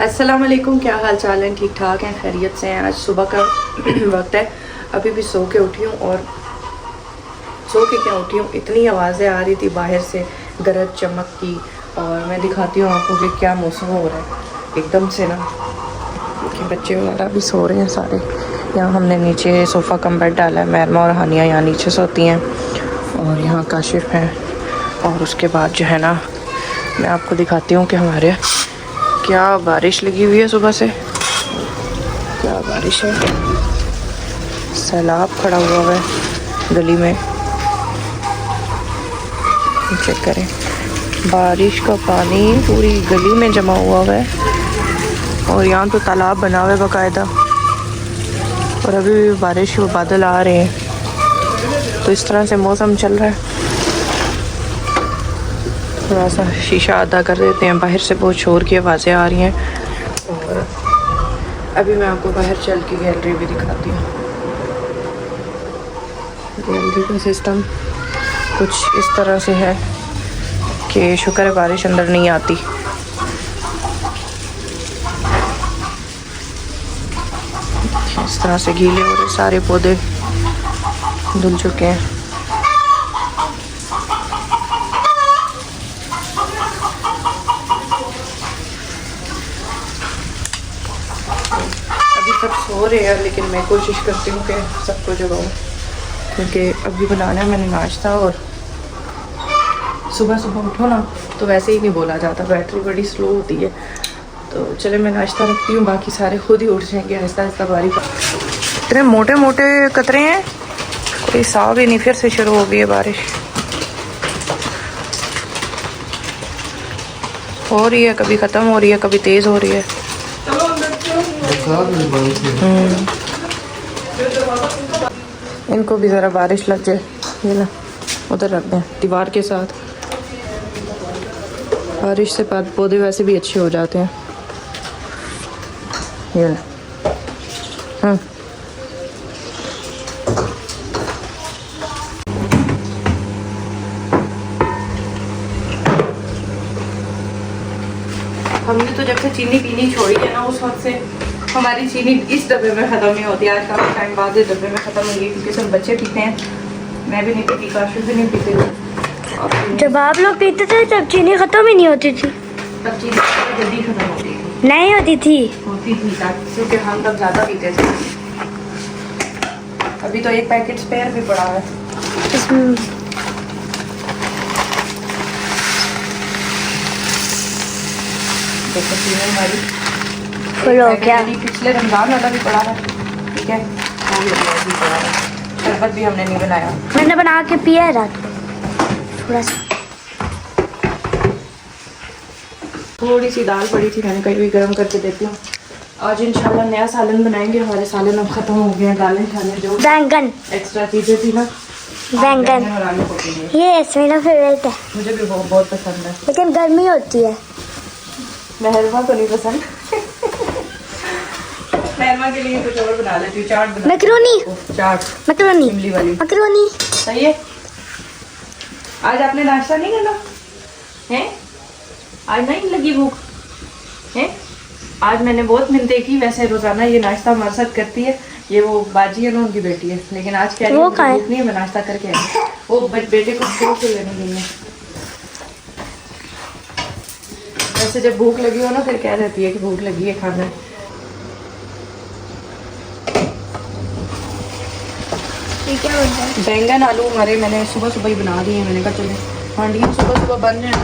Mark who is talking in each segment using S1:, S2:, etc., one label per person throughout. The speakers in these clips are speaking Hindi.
S1: अस्सलाम वालेकुम, क्या हाल चाल है? ठीक ठाक हैं, खैरियत से हैं। आज सुबह का वक्त है, अभी भी सो के उठी हूँ और सो के क्या उठी हूँ, इतनी आवाज़ें आ रही थी बाहर से, गरज चमक की। और मैं दिखाती हूँ आपको कि क्या मौसम हो रहा है एकदम से ना, कि बच्चे वगैरह भी सो रहे हैं सारे। यहाँ हमने नीचे सोफ़ा कम बेड डाला है, मैरमा और हानिया यहाँ नीचे सोती हैं और यहाँ काशिफ है। और उसके बाद जो है ना, मैं आपको दिखाती हूँ कि हमारे क्या बारिश लगी हुई है सुबह से, क्या बारिश है। सैलाब खड़ा हुआ है गली में, चेक करें, बारिश का पानी पूरी गली में जमा हुआ है। और यहाँ तो तालाब बना हुआ है बाकायदा, और अभी भी बारिश के बादल आ रहे हैं। तो इस तरह से मौसम चल रहा है। थोड़ा सा शीशा आधा कर देते हैं, बाहर से बहुत शोर की आवाज़ें आ रही हैं। और अभी मैं आपको बाहर चल के गैलरी भी दिखाती हूँ। गैलरी का सिस्टम कुछ इस तरह से है कि शुक्र है बारिश अंदर नहीं आती। इस तरह से गीले हो रहे, सारे पौधे धुल चुके हैं। सब सो रहे हैं, लेकिन मैं कोशिश करती हूँ कि सबको जगाऊँ, क्योंकि अभी बनाना है मैंने नाश्ता। और सुबह सुबह उठो ना तो वैसे ही नहीं बोला जाता, बैटरी बड़ी स्लो होती है। तो चले मैं नाश्ता रखती हूँ, बाकी सारे खुद ही उठ जाएंगे आहिस्ता आहिस्ता बारिश। इतने मोटे मोटे कतरे हैं, कोई हिसाब ही नहीं। फिर से शुरू हो गई है बारिश, हो रही है, कभी ख़त्म हो रही है, कभी तेज़ हो रही है। इनको भी ज़रा बारिश लग जाए, ये ना उधर रख दें दीवार के साथ। बारिश से पौधे वैसे भी अच्छे हो जाते हैं। ये ना हमने तो जब से चीनी पीनी छोड़ी है ना, उस वक्त से हमारी चीनी इस डब्बे में ख़त्म नहीं होती। आज काफ़ी टाइम बाद इस डब्बे में ख़त्म हुई, क्योंकि सब बच्चे पीते हैं, मैं भी नहीं पीती, काशिफ भी नहीं पीते।
S2: जब आप लोग पीते थे तब चीनी ख़त्म ही नहीं होती थी।
S1: तब चीनी जल्दी ख़त्म होती थी।
S2: नहीं होती थी
S1: क्योंकि हम तब ज़्यादा पीते थे। अभी तो एक पैकेट स्पेयर भी पड़ा है
S2: इसमें।
S1: देखो चीनी हमारी
S2: फुल हो गया।
S1: पिछले रमज़ान वाला भी पड़ा है, ठीक है, वो भी अभी पड़ा है। शरबत भी हमने नहीं बनाया,
S2: मैंने बना के पिया है रात को थोड़ा सा।
S1: थोड़ी सी दाल पड़ी थी, मैंने कहीं भी गर्म करके देती हूँ। आज इंशाल्लाह नया सालन बनाएंगे। हमारे सालन अब ख़त्म हो गए हैं, दालें खाने जो
S2: बैंगन,
S1: एक्स्ट्रा चीज़ें थी ना,
S2: बैंगन
S1: और आलू पकेंगे।
S2: ये मेरा फेवरेट है,
S1: मुझे भी बहुत पसंद है,
S2: लेकिन गर्मी होती है।
S1: मेहरमा को नहीं पसंद। मेहरमा के लिए कुछ और बना लेती हूँ, चाट बना,
S2: मैक्रोनी,
S1: चाट
S2: मैक्रोनी,
S1: इमली वाली
S2: मैक्रोनी।
S1: सही है। आज आपने नाश्ता नहीं करना है? आज नहीं लगी भूख है? आज मैंने बहुत मिन्नतें की, वैसे रोजाना ये नाश्ता हमारे साथ करती है, ये वो बाजी है ना, उनकी बेटी है, लेकिन आज क्या भूख नहीं है, मैं नाश्ता करके आई। वो बेटे को स्कूल से लेने गई है। वैसे जब भूख लगी हो ना, फिर कह देती है कि भूख लगी है, खाना है। बैंगन आलू हमारे मैंने सुबह सुबह ही बना दिए हैं। मैंने कहा चले हांडियाँ सुबह सुबह बन रहे हैं,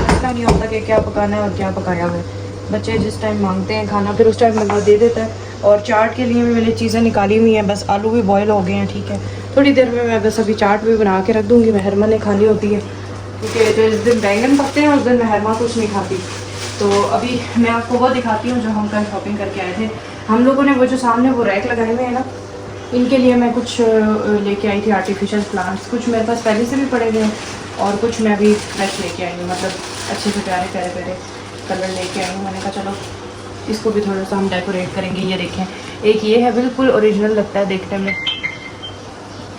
S1: ऐसा नहीं होता कि क्या पकाना है और क्या पकाया हुआ है। बच्चे जिस टाइम मांगते हैं खाना, फिर उस टाइम बंदा दे देता है। और चाट के लिए भी मैंने चीज़ें निकाली हुई हैं, बस आलू भी बॉयल हो गए हैं, ठीक है। थोड़ी देर में मैं बस अभी चाट भी बना के रख दूँगी, मेहरमा ने खानी होती है, क्योंकि जिस दिन बैंगन पकते हैं उस दिन मेहरमा कुछ नहीं खाती। तो अभी मैं आपको वो दिखाती हूँ जो हम कल शॉपिंग करके आए थे। हम लोगों ने वो जो सामने वो रैक लगाए हुए हैं ना, इनके लिए मैं कुछ लेके आई थी आर्टिफिशियल प्लांट्स। कुछ मेरे पास पहले से भी पड़े हुए हैं और कुछ मैं अभी फ्रेश लेके आई हूँ, मतलब अच्छे से प्यारे प्यारे प्यारे कलर लेके आई हूँ। मैंने कहा चलो इसको भी थोड़ा सा हम डेकोरेट करेंगे। ये देखें, एक ये है, बिल्कुल ओरिजिनल लगता है देखने में,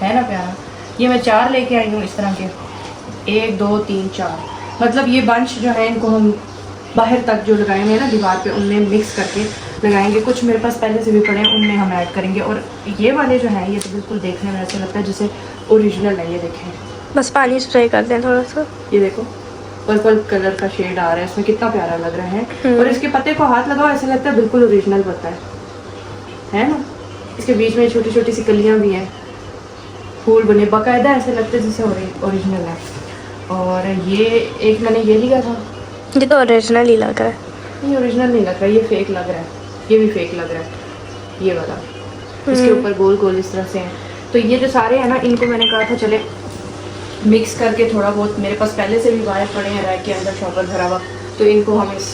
S1: है ना प्यारा। ये मैं 4 लेके आई हूँ इस तरह के, 1 2 3 4, मतलब ये बंच जो है इनको हम बाहर तक जो लगाएंगे ना दीवार पे, उनमें मिक्स करके लगाएंगे। कुछ मेरे पास पहले से भी पड़े हैं, उनमें हम ऐड करेंगे। और ये वाले जो हैं ये तो बिल्कुल देखने में ऐसा लगता है जैसे ओरिजिनल है। ये देखें,
S2: बस पानी स्प्रे कर दें थोड़ा सा।
S1: ये देखो पर्पल कलर का शेड आ रहा है इसमें, कितना प्यारा लग रहा है। और इसके पत्ते को हाथ लगाओ ऐसा लगता है बिल्कुल ओरिजिनल पत्ता है ना। इसके बीच में छोटी छोटी सी कलियां भी हैं, फूल बने बाकायदा, ऐसे लगते जैसे ओरिजिनल है। और ये एक मैंने ये लिया था,
S2: ये तो ओरिजिनल ही लग रहा है।
S1: ये ओरिजिनल नहीं लग रहा है, ये फेक लग रहा है। ये भी फेक लग रहा है, ये वाला। इसके ऊपर गोल गोल इस तरह से हैं। तो ये जो सारे हैं ना, इनको मैंने कहा था चले मिक्स करके थोड़ा बहुत, मेरे पास पहले से भी वायर पड़े हैं रैक के अंदर शॉपर भरा हुआ, तो इनको हम इस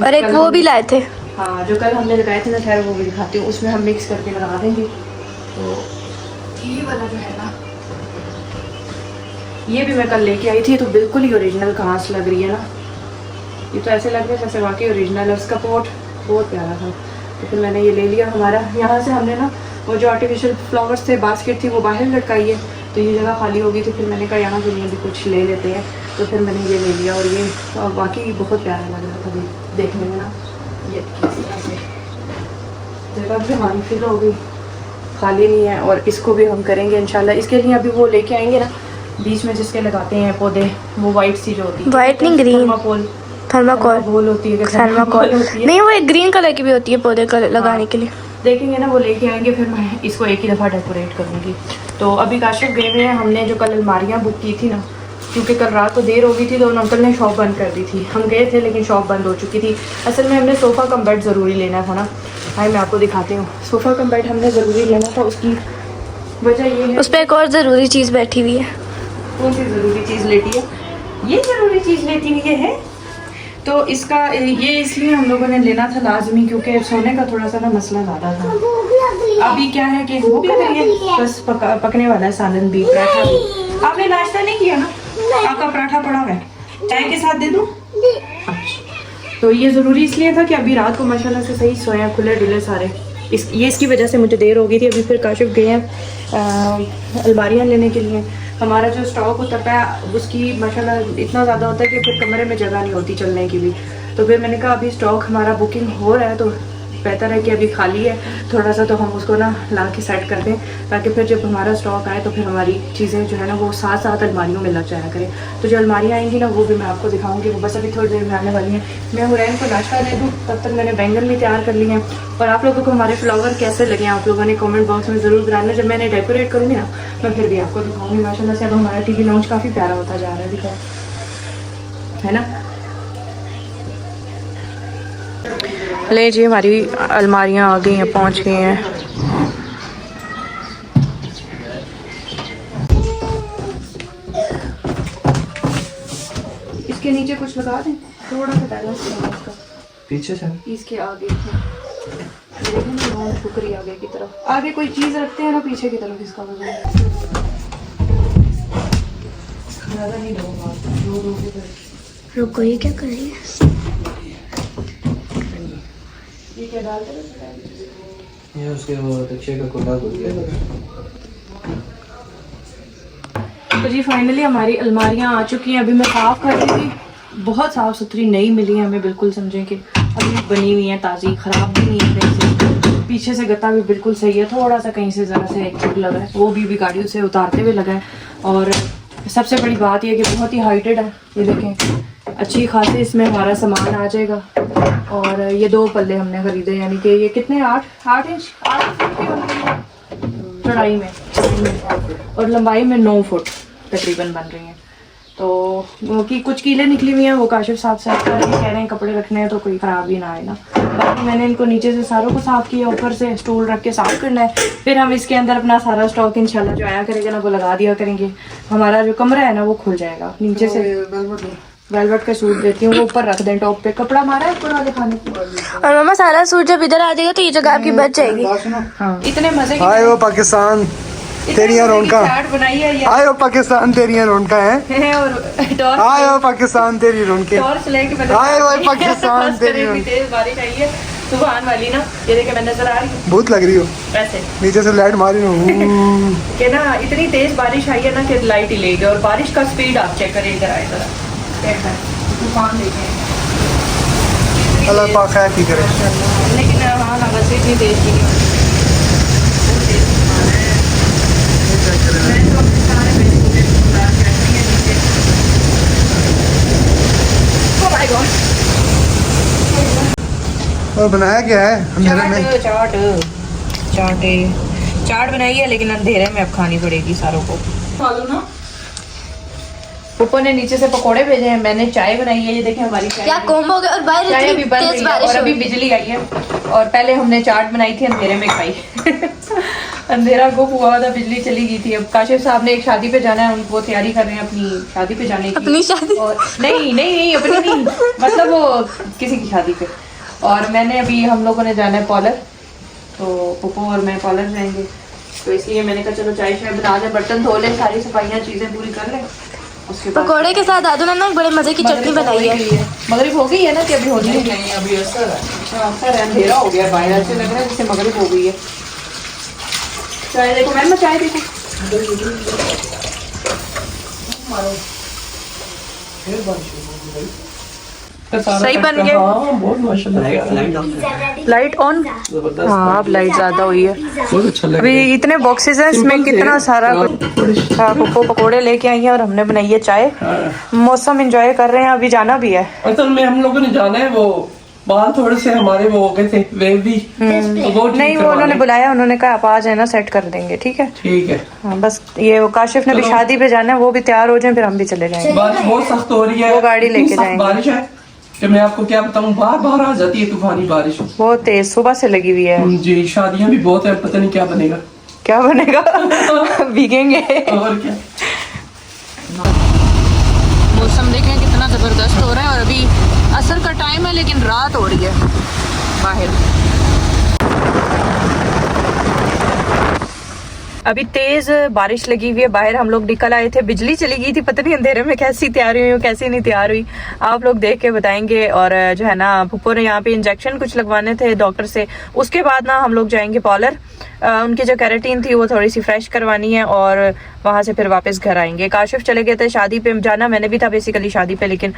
S2: और एक वो भी लाए थे।
S1: हाँ, जो कल हमने लगाए थे ना, खैर वो भी दिखाती हूँ, उसमें हम मिक्स करके लगा देंगे। तो ये वाला जो है ना, ये भी मैं कल लेके आई थी, तो बिल्कुल ही ओरिजिनल घास लग रही है ना। ये तो ऐसे लग रहा है जैसे वाकई ओरिजिनल है। उसका पोट बहुत प्यारा था, तो फिर मैंने ये ले लिया। हमारा यहाँ से हमने ना वो जो आर्टिफिशियल फ्लावर्स थे, बास्केट थी, वो बाहर लटकाई है, तो ये जगह खाली होगी, तो फिर मैंने कहा यहाँ के लिए भी कुछ ले लेते हैं, तो फिर मैंने ये ले लिया। और ये वाकई बहुत प्यारा लग रहा था देखने में ना। ये इस तरह से जगह भी हमारी फिल हो गई, खाली नहीं है। और इसको भी हम करेंगे इंशाल्लाह। इसके लिए अभी वो लेके आएंगे ना, बीच में जिसके लगाते हैं पौधे, वो वाइट सी जो होती है,
S2: वाइट नहीं, ग्रीन
S1: थर्माकोल होती है,
S2: थर्माकोल नहीं, वो एक ग्रीन कलर की भी होती है पौधे का लगाने के लिए।
S1: देखेंगे ना, वो लेके आएंगे, फिर मैं इसको एक ही दफ़ा डेकोरेट करूँगी। तो अभी काशिफ गए हुए हैं। हमने जो कल अलमारियाँ बुक की थी ना, क्योंकि कल रात को देर हो गई थी, तो उन अंकल ने शॉप बंद कर दी थी। हम गए थे लेकिन शॉप बंद हो चुकी थी। असल में हमने सोफ़ा कम बेड ज़रूरी लेना था ना। हाय, मैं आपको दिखाती हूँ। सोफ़ा कम बेड हमने ज़रूरी लेना था, उसकी वजह ये है,
S2: उस पर एक और ज़रूरी चीज़ बैठी हुई है।
S1: कौन सी ज़रूरी चीज़ लेटी है? ये ज़रूरी चीज़ लेटी हुई है। तो इसका ये इसलिए हम लोगों ने लेना था लाजमी, क्योंकि सोने का थोड़ा सा ना मसला ज़्यादा था। अभी क्या है कि भूख लग रही है, बस पकने वाला है सालन भी, पराठा भी। आपने नाश्ता नहीं किया ना? आपका पराठा पड़ा हुआ है, चाय के साथ दे दूँ? अच्छा, तो ये ज़रूरी इसलिए था कि अभी रात को माशाल्लाह से सही सोया, खुले डुले सारे। इसकी वजह से मुझे देर हो गई थी। अभी फिर काशिफ गए हैं अलमारियाँ लेने के लिए। हमारा जो स्टॉक उतरता है उसकी माशाल्लाह इतना ज़्यादा होता है कि फिर कमरे में जगह नहीं होती चलने की भी। तो फिर मैंने कहा अभी स्टॉक हमारा बुकिंग हो रहा है, तो बेहतर है कि अभी खाली है थोड़ा सा, तो हम उसको ना ला के सेट कर दें, ताकि फिर जब हमारा स्टॉक आए तो फिर हमारी चीज़ें जो है ना वो साथ साथ अलमारियों में लग जाया करें। तो जो अलमारियाँ आएंगी ना, वो भी मैं आपको दिखाऊंगी। वो बस अभी थोड़ी देर में आने वाली हैं। मैं हुरैन को नाश्ता दे दूँ, तब तक मैंने बैंगन भी तैयार कर लिए हैं। और आप लोगों को हमारे फ्लावर कैसे लगे आप लोगों ने कमेंट बॉक्स में ज़रूर बताना। जब मैंने डेकोरेट करूँगी ना, मैं फिर भी आपको दिखाऊँगी। माशाल्लाह से अब हमारा टीवी लॉन्च काफ़ी प्यारा होता जा रहा है, दिखाओ, है ना। ले जी, हमारी अलमारियाँ आ गई हैं, पहुँच गई हैं। इसके नीचे कुछ लगा दें, थोड़ा सा बैलेंस करना इसका,
S3: पीछे से
S1: इसके आगे टुकड़ी आगे की तरफ, आगे कोई चीज़ रखते हैं ना पीछे की तरफ, इसका
S2: रुको, ये क्या कर रही है?
S1: ये क्या डालते हैं?
S3: ये उसके वो तकिए का कुल्ला हो गया।
S1: तो जी फाइनली हमारी अलमारियाँ आ चुकी हैं। अभी मैं साफ़ कर रही थी, बहुत साफ़ सुथरी नई मिली है हमें, बिल्कुल समझें कि अभी बनी हुई है, ताज़ी, ख़राब भी नहीं है कहीं से। पीछे से गत्ता भी बिल्कुल सही है, थोड़ा सा कहीं से ज़रा से एक चोट लगा है, वो भी गाड़ियों से उतारते हुए लगा है। और सबसे बड़ी बात यह कि बहुत ही हाइटेड है, ये देखें, अच्छी खासी इसमें हमारा सामान आ जाएगा। और ये 2 पल्ले हमने ख़रीदे, यानी कि ये कितने 8 इंच 8 फुट की बन रही है चौड़ाई में, और लंबाई में 9 फुट तकरीबन बन रही हैं। तो वो की कुछ कीले निकली हुई हैं, वो काशिफ साहब से कह रहे हैं कपड़े रखने हैं तो कोई ख़राब ही ना आए ना। बाकी मैंने इनको नीचे से सारों को साफ़ किया, ऊपर से स्टूल रख के साफ़ करना है। फिर हम इसके अंदर अपना सारा स्टॉक इंशाल्लाह जो आया करेगा ना, वो लगा दिया करेंगे। हमारा जो कमरा है ना वो खुल जाएगा। नीचे से वेलवेट का सूट देती हूँ, वो ऊपर रख दें टॉप पे, कपड़ा हमारा है पूरा दिखाने को।
S2: और मामा सारा सूट जब इधर आ जाएगा तो ये जगह आपकी बच जाएगी।
S1: हाँ, इतने मजे की
S3: आए हो पाकिस्तान तेरियां रौनका,
S1: बनाई है
S3: आए हो पाकिस्तान तेरियां रौनका है,
S1: और
S3: आए हो पाकिस्तान तेरी रौनके,
S1: टॉर्च लेके मैंने
S3: आए हो पाकिस्तान तेरी रौनके।
S1: तेज बारिश आई है सुबह आने वाली ना, ये देखे मैं नजर आ रही हूँ,
S3: बहुत लग रही हो,
S1: वैसे
S3: नीचे से लाइट मारी हूँ
S1: कि ना इतनी तेज बारिश आई है ना कि लाइट ही ले गई। और बारिश का स्पीड आप चेक करिए, इधर आए जरा, तूफान देखें।
S3: अल्लाह पाक खैर की करे।
S1: लेकिन हाँ ना बस इतनी टेस्टी नहीं होती।
S3: और बनाया क्या है अंधेरे में?
S1: चाट बनाई है, लेकिन अंधेरे में अब खानी पड़ेगी सारों को। खा लो ना। पुप्पो ने नीचे से पकोड़े भेजे हैं, मैंने चाय बनाई है। ये देखें हमारी चाय
S2: क्या कॉम्बो हो गया। और बाहर
S1: चाय अभी
S2: इतनी
S1: बन रही
S2: तेज
S1: है
S2: बारिश
S1: और
S2: हो
S1: अभी
S2: रही है।
S1: बिजली आई है। और पहले हमने चाट बनाई थी, अंधेरे में खाई। अंधेरा गुम हुआ था, बिजली चली गई थी। अब काशिफ साहब ने एक शादी पे जाना है, उनको तैयारी कर रहे हैं अपनी शादी पे जाने की।
S2: अपनी शादी?
S1: और नहीं अपनी नहीं, मतलब वो किसी की शादी पे। और मैंने अभी हम लोगों ने जाना है पार्लर, तो पुप्पो और मैं पार्लर जाएंगे। तो इसलिए मैंने कहा चलो चाय शाय बना लें, बर्तन धो लें, सारी सफाइयाँ चीज़ें पूरी कर लें। उसके बाद
S2: पकोड़े के साथ दादू ने ना एक बड़े मजे की चटनी बनाई है।
S1: मगरिब हो गई है ना कि अभी होनी है? नहीं अभी असर है। असर है, अंधेरा हो गया बाहर, ऐसे लग रहा है जैसे मगरिब हो गई है। चाय देखो मैम, चाय देखो। सही बन गया।
S4: बहुत माशाल्लाह।
S1: Light on. हाँ अब लाइट ज्यादा हुई है।
S4: बहुत अच्छा लग रहा
S1: अभी इतने बॉक्सेस हैं, इसमें कितना सारा कुछ। पुप्पो पकोड़े लेके आई हैं और हमने बनाई है चाय। मौसम एंजॉय कर रहे हैं, अभी जाना भी है।
S4: असल में हम लोगों ने जाना है, वो बाल थोड़े से हमारे वो हो गए थे वेवी, तो वो ठीक
S1: नहीं वो उन्होंने बुलाया, उन्होंने कहा आप आ जाए ना, सेट कर देंगे। ठीक है
S4: ठीक है।
S1: हाँ, बस ये वो काशिफ ने भी शादी पे जाना है, वो भी तैयार हो जाए, फिर हम भी चले जाएंगे।
S4: बारिश बहुत सख्त हो रही है,
S1: वो गाड़ी
S4: इतनी
S1: लेके
S4: सख्त
S1: जाएंगे।
S4: बारिश है कि मैं आपको क्या बताऊं, बार बार आ जाती है तूफानी बारिश।
S1: बहुत तेज सुबह से लगी हुई है।
S4: जी शादियां भी बहुत है, पता नहीं क्या बनेगा।
S1: क्या बनेगा? भीगेंगे।
S4: और क्या।
S1: मौसम देखें कितना जबरदस्त हो रहा है, और अभी असर का टाइम है लेकिन रात हो रही है बाहर। अभी तेज बारिश लगी हुई है बाहर, हम लोग निकल आए थे, बिजली चली गई थी, पता नहीं अंधेरे में कैसी तैयार हुई कैसी नहीं तैयार हुई, आप लोग देख के बताएंगे। और जो है ना पुप्पो ने यहाँ पे इंजेक्शन कुछ लगवाने थे डॉक्टर से, उसके बाद ना हम लोग जाएंगे पार्लर। उनकी जो कैरेटीन थी वो थोड़ी सी फ्रेश करवानी है, और वहाँ से फिर वापस घर आएंगे। काशिफ चले गए थे शादी पे, जाना मैंने भी था बेसिकली शादी पे, लेकिन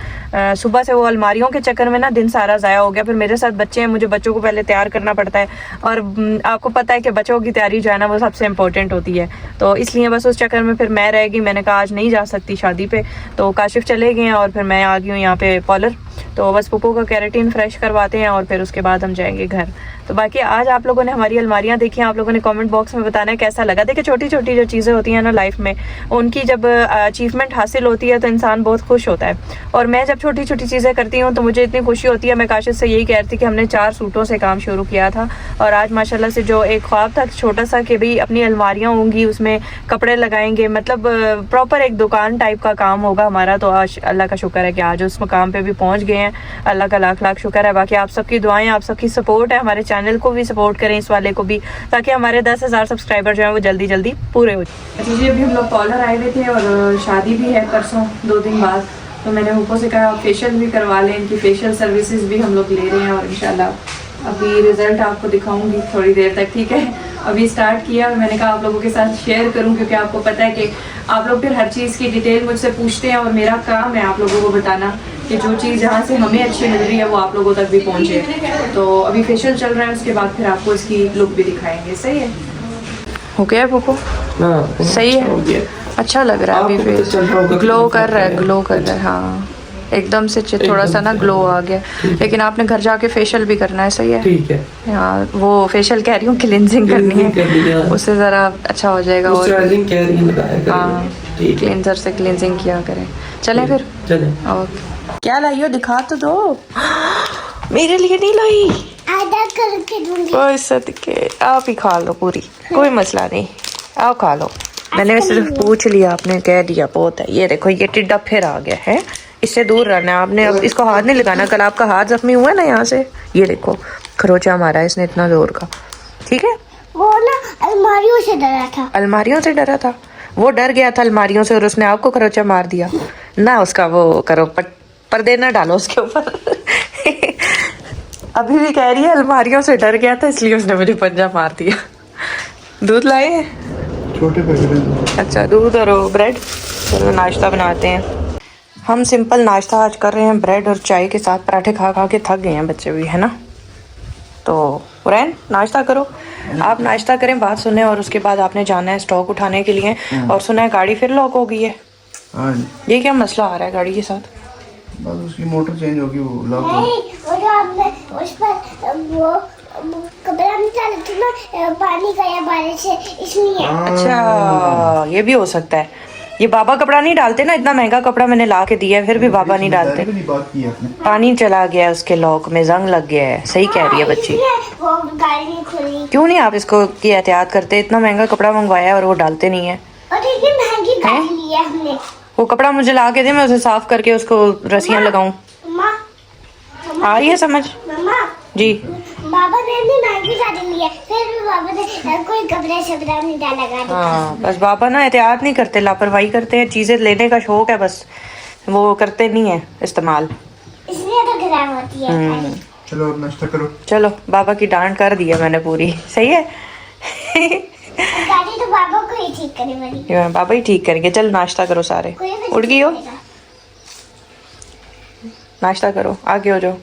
S1: सुबह से वो अलमारियों के चक्कर में ना दिन सारा ज़ाया हो गया। फिर मेरे साथ बच्चे हैं, मुझे बच्चों को पहले तैयार करना पड़ता है, और आपको पता है कि बच्चों की तैयारी जो है ना वो सबसे इम्पोर्टेंट होती है। तो इसलिए बस उस चक्कर में फिर मैं रह गई, मैंने कहा आज नहीं जा सकती शादी पे, तो काशिफ चले गए हैं और फिर मैं आ गई हूँ यहाँ पे पार्लर। तो बस पुप्पो का कैरेटीन फ्रेश करवाते हैं और फिर उसके बाद हम जाएंगे घर। तो बाकी आज आप लोगों ने हमारी अलमारियाँ देखी हैं, आप लोगों ने कमेंट बॉक्स में बताना है कैसा लगा। देखिए छोटी छोटी जो चीज़ें होती हैं ना लाइफ में, उनकी जब अचीवमेंट हासिल होती है तो इंसान बहुत खुश होता है। और मैं जब छोटी छोटी चीज़ें करती हूँ तो मुझे इतनी खुशी होती है। मैं काशिफ से यही कह रही थी कि हमने 4 सूटों से काम शुरू किया था, और आज माशाल्लाह से जो एक ख्वाब था छोटा सा कि भाई अपनी अलमारियाँ होंगी, उसमें कपड़े लगाएंगे, मतलब प्रॉपर एक दुकान टाइप का काम होगा हमारा। तो आज अल्लाह का शुक्र है कि आज उस मकाम पे भी पहुँच गए हैं, अल्लाह का लाख लाख शुक्र है। बाकी आप सबकी दुआएं, आप सबकी सपोर्ट है, हमारे चैनल को भी सपोर्ट करें, इस वाले को भी, ताकि हमारे 10,000 सब्सक्राइबर जो है वो जल्दी जल्दी पूरे हो जाए। अच्छा जी, अभी हम लोग पार्लर आए हुए थे और शादी भी है परसों 2 दिन बाद, तो मैंने ऊपर से कहा फेशियल भी करवा लें, इनकी फेशियल सर्विसेज भी हम लोग ले रहे हैं, और इंशाल्लाह अभी रिजल्ट आपको दिखाऊंगी थोड़ी देर तक। ठीक है, अभी स्टार्ट किया और मैंने कहा आप लोगों के साथ शेयर करूं, क्योंकि आपको पता है कि आप लोग फिर हर चीज़ की डिटेल मुझसे पूछते हैं, और मेरा काम है आप लोगों को बताना कि जो चीज़ जहाँ से हमें अच्छी मिल रही है वो आप लोगों तक भी पहुँचे। तो अभी फेशियल चल रहा है, उसके बाद फिर आपको इसकी लुक भी दिखाएंगे। सही है, हो गया पुप्पो? सही है, अच्छा लग रहा है अभी फेस, ग्लो कर रहा है, ग्लो कर रहा है। हाँ एकदम से थोड़ा सा ना ग्लो आ गया, लेकिन आपने घर जाके फेशियल भी करना है। सही है, ठीक है। हाँ वो फेशियल कह रही हूँ, क्लिनजिंग करनी है, उससे ज़रा अच्छा हो जाएगा। और हाँ क्लिनजर से क्लिनजिंग किया करें। चलें फिर, चलें। ओके, क्या लाई हो दिखा तो दो। मेरे लिए नहीं लाई,
S2: आधा करके दूंगी।
S1: कोई सदके, आप ही खा लो पूरी, कोई मसला नहीं, आप खा लो। मैंने सिर्फ पूछ लिया, आपने कह दिया बहुत है। ये देखो ये टिड्डा फिर आ गया है, इससे दूर रहना है आपने। अब इसको हाथ नहीं लगाना, कल आपका हाथ जख्मी हुआ है ना यहाँ से, ये देखो खरोचा मारा है इसने इतना जोर का। ठीक है,
S2: वो ना अलमारियों से डरा था,
S1: अलमारियों से डरा था, वो डर गया था अलमारियों से और उसने आपको खरोचा मार दिया ना। उसका वो करो, पर्दे ना डालो उसके ऊपर। अभी भी कह रही है अलमारियों से डर गया था इसलिए उसने मुझे पंजा मार दिया। दूध लाए हैं,
S3: छोटे पैकेट।
S1: अच्छा दूध और ब्रेड, चलो नाश्ता बनाते हैं। हम सिंपल नाश्ता आज कर रहे हैं, ब्रेड और चाय के साथ। पराठे खा खा के थक गए हैं बच्चे भी, है ना। तो हुरैन नाश्ता करो, आप नाश्ता करें, बात सुने, और उसके बाद आपने जाना है स्टॉक उठाने के लिए। और सुना है गाड़ी फिर लॉक हो गई है।
S3: हाँ
S1: ये क्या मसला आ रहा है गाड़ी के साथ?
S3: बस उसकी मोटर चेंज होगी, वो लॉक हो।
S5: नहीं, वो जो आपने उस पर वो कपड़ा निकाला था ना, पानी का या बारिश से, इसलिए।
S1: अच्छा, ये भी हो सकता है। ये बाबा कपड़ा नहीं डालते ना, इतना महंगा कपड़ा मैंने ला के दिया है, फिर भी बाबा नहीं डालते।
S3: नहीं बात की आपने।
S1: पानी चला गया उसके लॉक में, जंग लग गया है। सही कह रही है बच्ची।
S5: इसलिए वो गाड़ी नहीं खुली।
S1: क्यों नहीं आप इसको की एहतियात करते? इतना महंगा कपड़ा मंगवाया है और वो डालते नहीं है।
S5: और इतनी महंगी गाड़ी ली है हमने।
S1: वो कपड़ा मुझे ला के दे, मैं उसे साफ करके उसको रस्सियां लगाऊं।
S5: मम्मा,
S1: आ रही है समझ?
S5: मम्मा,
S1: जी।
S5: बाबा ने इतनी महंगी गाड़ी ली है, फिर भी बाबा ने कोई कपड़ा शपड़ा नहीं डाला गाड़ी का।
S1: हाँ, बस बाबा ना एहतियात नहीं करते, लापरवाही करते हैं। चीजें लेने का शौक है बस, वो करते नहीं है इस्तेमाल।
S5: इसलिए तो खराब होती है गाड़ी।
S3: चलो अब नाश्ता करो।
S1: चलो, बाबा की डांट कर दी है मैंने पूरी। सही है।
S5: गाड़ी तो बाबा को ही ठीक करे वाली।
S1: ये बाबा ही ठीक करेंगे। चल नाश्ता करो सारे।
S5: कोई भी
S1: उठ गई हो?
S5: ठीक करेगा।
S1: नाश्ता करो, आगे हो जाओ।